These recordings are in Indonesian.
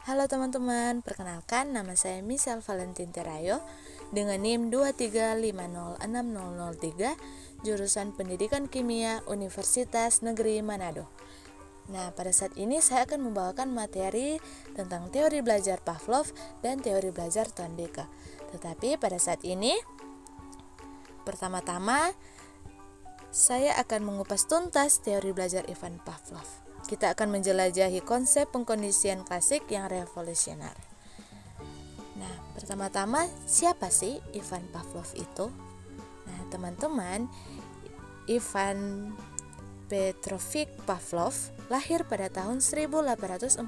Halo teman-teman, perkenalkan nama saya Misal Valentin Terayo dengan NIM 235060003, jurusan Pendidikan Kimia Universitas Negeri Manado. Nah, pada saat ini saya akan membawakan materi tentang teori belajar Pavlov dan teori belajar Toynbee. Tetapi pada saat ini, pertama-tama saya akan mengupas tuntas teori belajar Ivan Pavlov. Kita akan menjelajahi konsep pengkondisian klasik yang revolusioner. Nah, pertama-tama siapa sih Ivan Pavlov itu? Nah, teman-teman, Ivan Petrovich Pavlov lahir pada tahun 1849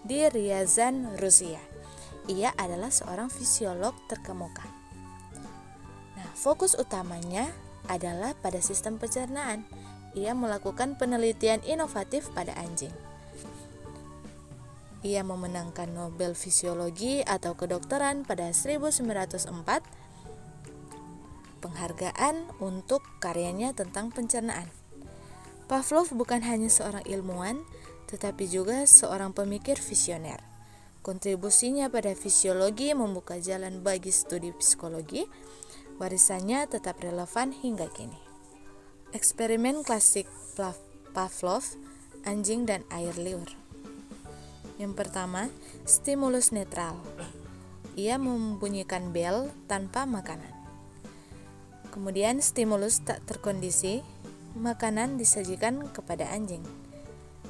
di Ryazan, Rusia. Ia adalah seorang fisiolog terkemuka. Nah, fokus utamanya adalah pada sistem pencernaan. Ia melakukan penelitian inovatif pada anjing. Ia memenangkan Nobel Fisiologi atau Kedokteran pada 1904, penghargaan untuk karyanya tentang pencernaan. Pavlov bukan hanya seorang ilmuwan, tetapi juga seorang pemikir visioner. Kontribusinya pada fisiologi membuka jalan bagi studi psikologi. Warisannya tetap relevan hingga kini. Eksperimen klasik Pavlov, anjing dan air liur. Yang pertama, stimulus netral. Ia membunyikan bel tanpa makanan. Kemudian stimulus tak terkondisi, makanan disajikan kepada anjing.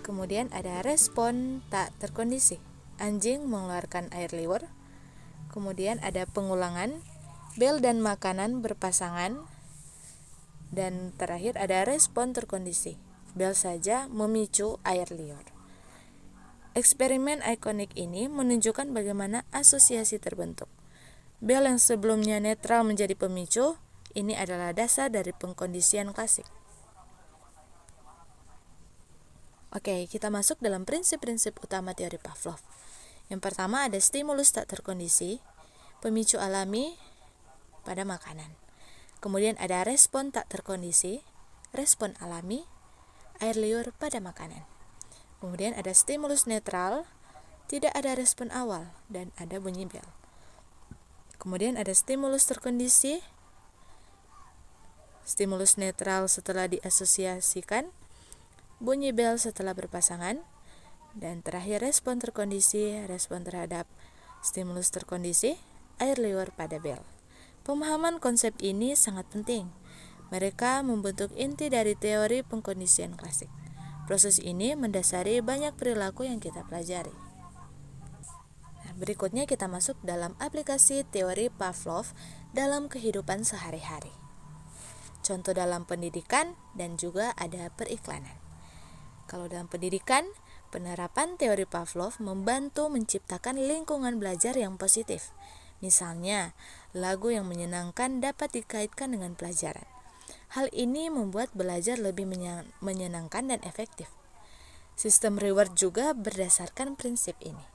Kemudian ada respon tak terkondisi, anjing mengeluarkan air liur. Kemudian ada pengulangan, bel dan makanan berpasangan. Dan terakhir ada respon terkondisi, bel saja memicu air liur. Eksperimen ikonik ini menunjukkan bagaimana asosiasi terbentuk. Bel yang sebelumnya netral menjadi pemicu, ini adalah dasar dari pengkondisian klasik. Oke, kita masuk dalam prinsip-prinsip utama teori Pavlov. Yang pertama ada stimulus tak terkondisi, pemicu alami pada makanan. Kemudian ada respon tak terkondisi, respon alami, air liur pada makanan. Kemudian ada stimulus netral, tidak ada respon awal, dan ada bunyi bel. Kemudian ada stimulus terkondisi, stimulus netral setelah diasosiasikan, bunyi bel setelah berpasangan, dan terakhir respon terkondisi, respon terhadap stimulus terkondisi, air liur pada bel. Pemahaman konsep ini sangat penting. Mereka membentuk inti dari teori pengkondisian klasik. Proses ini mendasari banyak perilaku yang kita pelajari. Nah, berikutnya kita masuk dalam aplikasi teori Pavlov dalam kehidupan sehari-hari. Contoh dalam pendidikan dan juga ada periklanan. Kalau dalam pendidikan, penerapan teori Pavlov membantu menciptakan lingkungan belajar yang positif. Misalnya, lagu yang menyenangkan dapat dikaitkan dengan pelajaran. Hal ini membuat belajar lebih menyenangkan dan efektif. Sistem reward juga berdasarkan prinsip ini.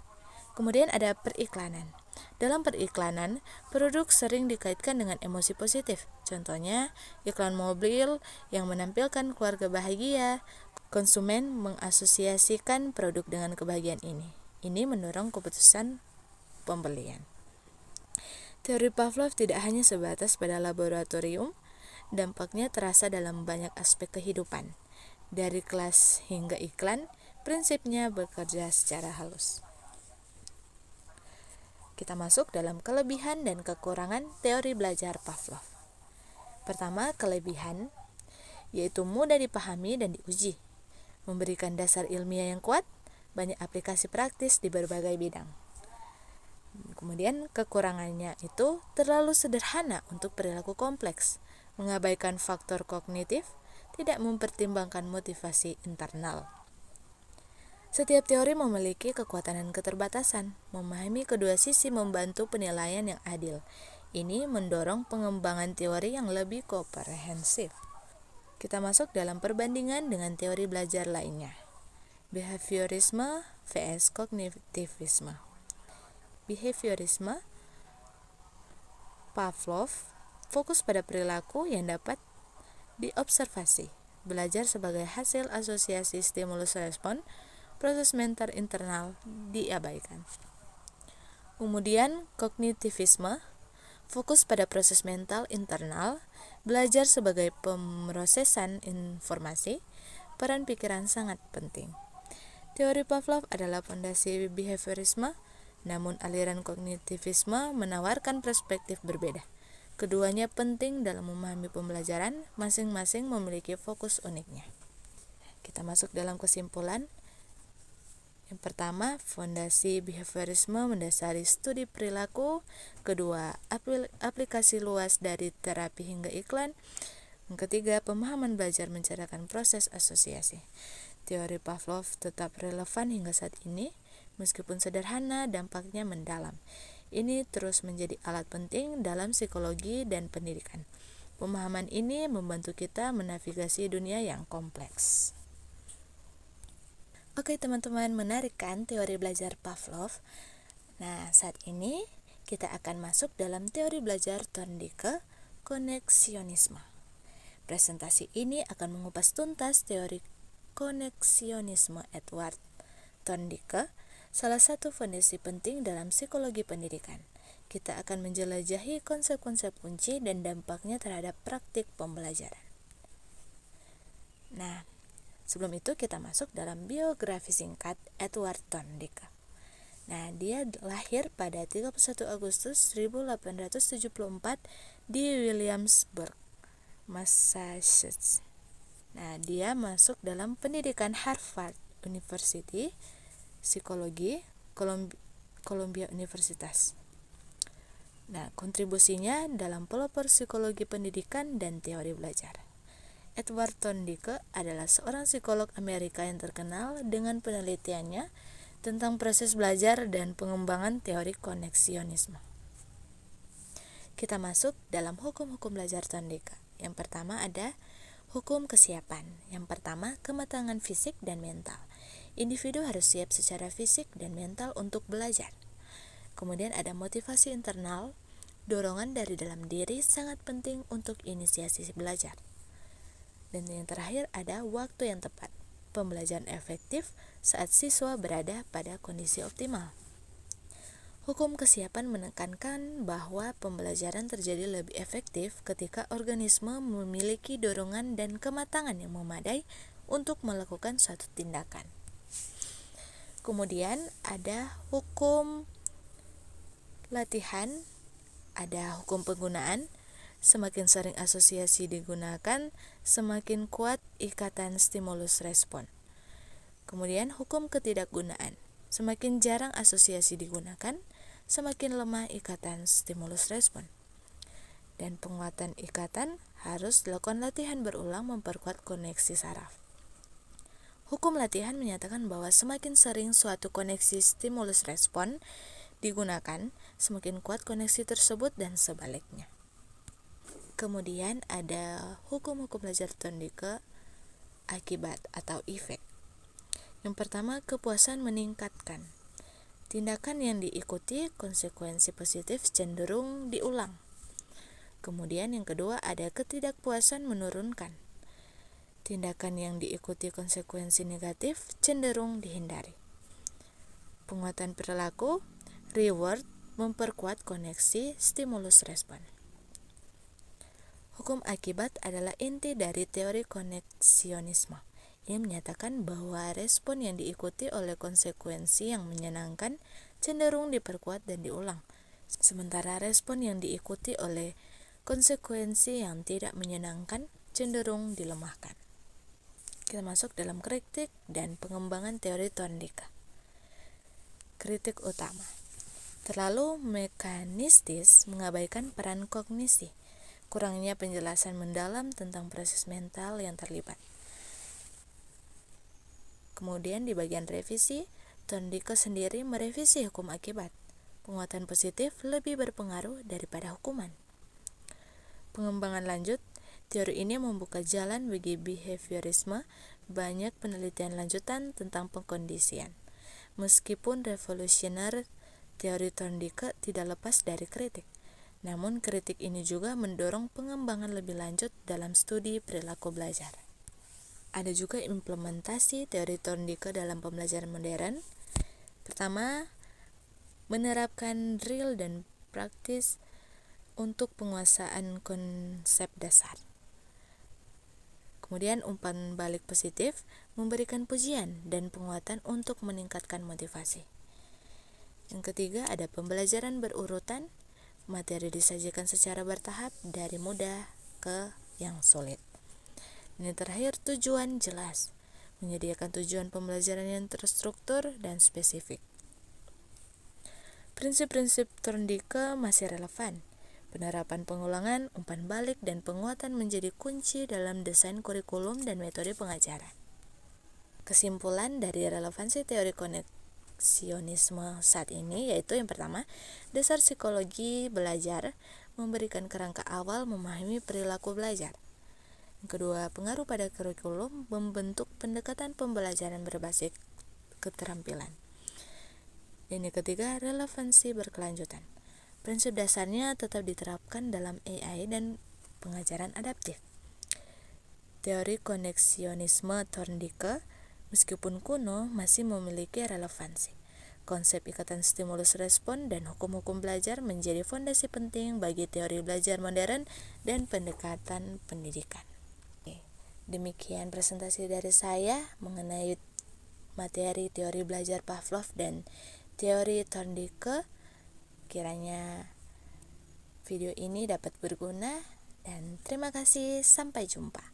Kemudian ada periklanan. Dalam periklanan, produk sering dikaitkan dengan emosi positif. Contohnya, iklan mobil yang menampilkan keluarga bahagia. Konsumen mengasosiasikan produk dengan kebahagiaan ini. Ini mendorong keputusan pembelian. Teori Pavlov tidak hanya sebatas pada laboratorium, dampaknya terasa dalam banyak aspek kehidupan. Dari kelas hingga iklan, prinsipnya bekerja secara halus. Kita masuk dalam kelebihan dan kekurangan teori belajar Pavlov. Pertama, kelebihan, yaitu mudah dipahami dan diuji, memberikan dasar ilmiah yang kuat, banyak aplikasi praktis di berbagai bidang. Kemudian kekurangannya itu terlalu sederhana untuk perilaku kompleks, mengabaikan faktor kognitif, tidak mempertimbangkan motivasi internal. Setiap teori memiliki kekuatan dan keterbatasan. Memahami kedua sisi membantu penilaian yang adil. Ini mendorong pengembangan teori yang lebih komprehensif. Kita masuk dalam perbandingan dengan teori belajar lainnya. Behaviorisme vs kognitivisme. Behaviorisme Pavlov fokus pada perilaku yang dapat diobservasi, belajar sebagai hasil asosiasi stimulus respon, proses mental internal diabaikan. Kemudian kognitivisme, fokus pada proses mental internal, belajar sebagai pemrosesan informasi, peran pikiran sangat penting. Teori Pavlov adalah fondasi behaviorisme, namun aliran kognitivisme menawarkan perspektif berbeda. Keduanya penting dalam memahami pembelajaran, masing-masing memiliki fokus uniknya. Kita masuk dalam kesimpulan. Yang pertama, fondasi behaviorisme mendasari studi perilaku. Kedua, aplikasi luas dari terapi hingga iklan. Yang ketiga, pemahaman belajar mencerdaskan proses asosiasi. Teori Pavlov tetap relevan hingga saat ini, meskipun sederhana, dampaknya mendalam. Ini terus menjadi alat penting dalam psikologi dan pendidikan. Pemahaman ini membantu kita menavigasi dunia yang kompleks. Oke teman-teman, menarik kan teori belajar Pavlov? Nah, saat ini kita akan masuk dalam teori belajar Thorndike, koneksionisme. Presentasi ini akan mengupas tuntas teori koneksionisme Edward Thorndike, salah satu fondasi penting dalam psikologi pendidikan. Kita akan menjelajahi konsep-konsep kunci dan dampaknya terhadap praktik pembelajaran. Nah, sebelum itu kita masuk dalam biografi singkat Edward Thorndike. Nah, dia lahir pada 31 Agustus 1874 di Williamsburg, Massachusetts. Nah, dia masuk dalam pendidikan Harvard University, psikologi, Columbia Universitas. Nah, kontribusinya dalam pelopor psikologi pendidikan dan teori belajar. Edward Thorndike adalah seorang psikolog Amerika yang terkenal dengan penelitiannya tentang proses belajar dan pengembangan teori koneksionisme. Kita masuk dalam hukum-hukum belajar Thorndike. Yang pertama ada hukum kesiapan. Yang pertama, kematangan fisik dan mental. Individu harus siap secara fisik dan mental untuk belajar. Kemudian ada motivasi internal. Dorongan dari dalam diri sangat penting untuk inisiasi belajar. Dan yang terakhir ada waktu yang tepat. Pembelajaran efektif saat siswa berada pada kondisi optimal. Hukum kesiapan menekankan bahwa pembelajaran terjadi lebih efektif ketika organisme memiliki dorongan dan kematangan yang memadai untuk melakukan suatu tindakan. Kemudian ada hukum latihan, ada hukum penggunaan. Semakin sering asosiasi digunakan, semakin kuat ikatan stimulus respon. Kemudian hukum ketidakgunaan. Semakin jarang asosiasi digunakan, semakin lemah ikatan stimulus respon. Dan penguatan ikatan harus dilakukan latihan berulang memperkuat koneksi saraf. Hukum latihan menyatakan bahwa semakin sering suatu koneksi stimulus respon digunakan, semakin kuat koneksi tersebut dan sebaliknya. Kemudian ada hukum-hukum belajar Thorndike, akibat atau efek. Yang pertama, kepuasan meningkatkan. Tindakan yang diikuti konsekuensi positif cenderung diulang. Kemudian yang kedua ada ketidakpuasan menurunkan. Tindakan yang diikuti konsekuensi negatif cenderung dihindari. Penguatan perilaku, reward, memperkuat koneksi stimulus respon. Hukum akibat adalah inti dari teori koneksionisme. Ini menyatakan bahwa respon yang diikuti oleh konsekuensi yang menyenangkan cenderung diperkuat dan diulang, sementara respon yang diikuti oleh konsekuensi yang tidak menyenangkan cenderung dilemahkan. Kita masuk dalam kritik dan pengembangan teori Thorndike. Kritik utama. Terlalu mekanistis mengabaikan peran kognisi. Kurangnya penjelasan mendalam tentang proses mental yang terlibat. Kemudian di bagian revisi, Thorndike sendiri merevisi hukum akibat. Penguatan positif lebih berpengaruh daripada hukuman. Pengembangan lanjut, teori ini membuka jalan bagi behaviorisme. Banyak penelitian lanjutan tentang pengkondisian. Meskipun revolusioner, teori Thorndike tidak lepas dari kritik. Namun kritik ini juga mendorong pengembangan lebih lanjut dalam studi perilaku belajar. Ada juga implementasi teori Thorndike dalam pembelajaran modern. Pertama, menerapkan drill dan praktis untuk penguasaan konsep dasar. Kemudian umpan balik positif, memberikan pujian dan penguatan untuk meningkatkan motivasi. Yang ketiga, ada pembelajaran berurutan, materi disajikan secara bertahap dari mudah ke yang sulit. Ini terakhir, tujuan jelas, menyediakan tujuan pembelajaran yang terstruktur dan spesifik. Prinsip-prinsip Thorndike masih relevan. Penerapan pengulangan, umpan balik, dan penguatan menjadi kunci dalam desain kurikulum dan metode pengajaran. Kesimpulan dari relevansi teori koneksionisme saat ini yaitu yang pertama, dasar psikologi belajar memberikan kerangka awal memahami perilaku belajar. Yang kedua, pengaruh pada kurikulum membentuk pendekatan pembelajaran berbasis keterampilan. Dan yang ketiga, relevansi berkelanjutan. Prinsip dasarnya tetap diterapkan dalam AI dan pengajaran adaptif. Teori koneksionisme Thorndike, meskipun kuno, masih memiliki relevansi. Konsep ikatan stimulus respon dan hukum-hukum belajar menjadi fondasi penting bagi teori belajar modern dan pendekatan pendidikan. Demikian presentasi dari saya mengenai materi teori belajar Pavlov dan teori Thorndike. Kiranya video ini dapat berguna dan terima kasih, sampai jumpa.